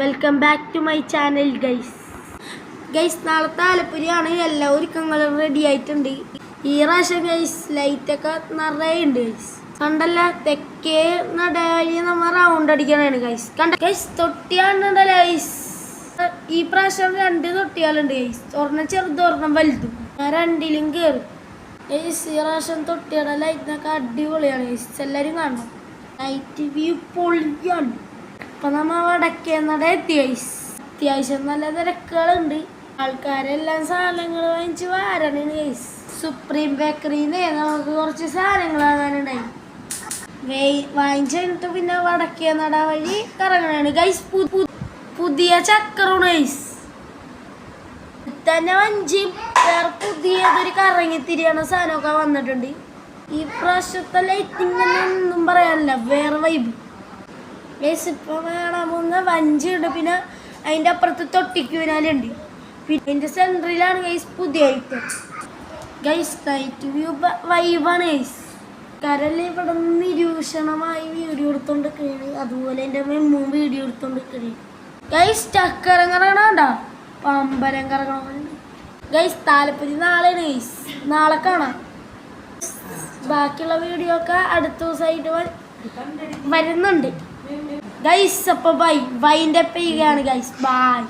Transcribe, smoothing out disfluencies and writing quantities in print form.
Welcome back to my channel guys നാളെ താലപ്പൊലിയാണ്. എല്ലാ ഒരുക്കങ്ങളും റെഡി ആയിട്ടുണ്ട്. ഈ പ്രാവശ്യം ഗൈസ് ലൈറ്റൊക്കെ നിറയെ ഉണ്ട് ഗൈസ്. കണ്ടല്ല തെക്കേ നടവഴി നമ്മൾ റൗണ്ട് അടിക്കണാണ് ഗൈസ്. കണ്ട ഗൈസ് തൊട്ടിയാണുണ്ടല്ലോ ഗൈസ്. ഈ പ്രാവശ്യം 2 തൊട്ടിയാലുണ്ട് ഗൈസ്. ഒരെണ്ണം ചെറുതും ഒരെണ്ണം വലുതും. ഞാൻ രണ്ടിലും കയറി ഗൈസ്. ഈ പ്രാവശ്യം തൊട്ടിയുടെ ലൈറ്റിനൊക്കെ അടിപൊളിയാണ് ഗൈസ്. എല്ലാവരും കാണണം. നൈറ്റ് വ്യൂ പൊളിയാണ്. അപ്പൊ നമ്മ വടക്കേന്നട എത്തി ഗൈസ്. അത്യാവശ്യം നല്ല തിരക്കുകളുണ്ട്. ആൾക്കാരെല്ലാം സാധനങ്ങൾ വാങ്ങിച്ച് വാരാനാണ് ഗൈസ്. സുപ്രീം ബേക്കറിന്ന് നമുക്ക് കുറച്ച് സാധനങ്ങൾ വാങ്ങാനുണ്ടായി. വാങ്ങിച്ചു കഴിഞ്ഞിട്ട് പിന്നെ വടക്കേന്നട വഴി കറങ്ങണാണ് ഗൈസ്. പുതിയ ചക്കറാണ് ഗൈസ്. തന്നെ വഞ്ചി വേറെ പുതിയതൊരു കറങ്ങിത്തിരിയാണ് സാധനമൊക്കെ വന്നിട്ടുണ്ട്. ഈ പ്രാവശ്യത്തെ ലൈറ്റിംഗ് ഒന്നും പറയാനില്ല, വേറെ വൈബ് ഗൈസ്. ഇപ്പൊ കാണാൻ പോകുന്ന വഞ്ചിയുണ്ട്, പിന്നെ അതിൻ്റെ അപ്പുറത്ത് തൊട്ടിക്കൂനാലുണ്ട്, പിന്നെ അതിൻ്റെ സെൻട്രലാണ് ഗൈസ് പുതിയ ഐറ്റം ഗൈസ്. നൈറ്റ് വ്യൂ വൈബാണ് ഗൈസ്. കരല്ലേ ഇവിടെ നിരീക്ഷണമായി വീഡിയോ എടുത്തോണ്ട് കഴിയും. അതുപോലെ എൻ്റെ മെമ്മും വീഡിയോ എടുത്തോണ്ട് കഴിയും ഗൈസ്. ചക്കരം കറങ്ങണോ പമ്പരം കറങ്ങണ ഗൈസ്. താലപ്പൊലി നാളെയാണ് ഗൈസ്. നാളെ കാണാം. ബാക്കിയുള്ള വീഡിയോ ഒക്കെ അടുത്ത ദിവസമായിട്ട് വരുന്നുണ്ട് ഗൈസ്. അപ്പോൾ ബൈ. വൈൻഡപ്പ് ചെയ്യുകയാണ് ഗൈസ്. ബൈ.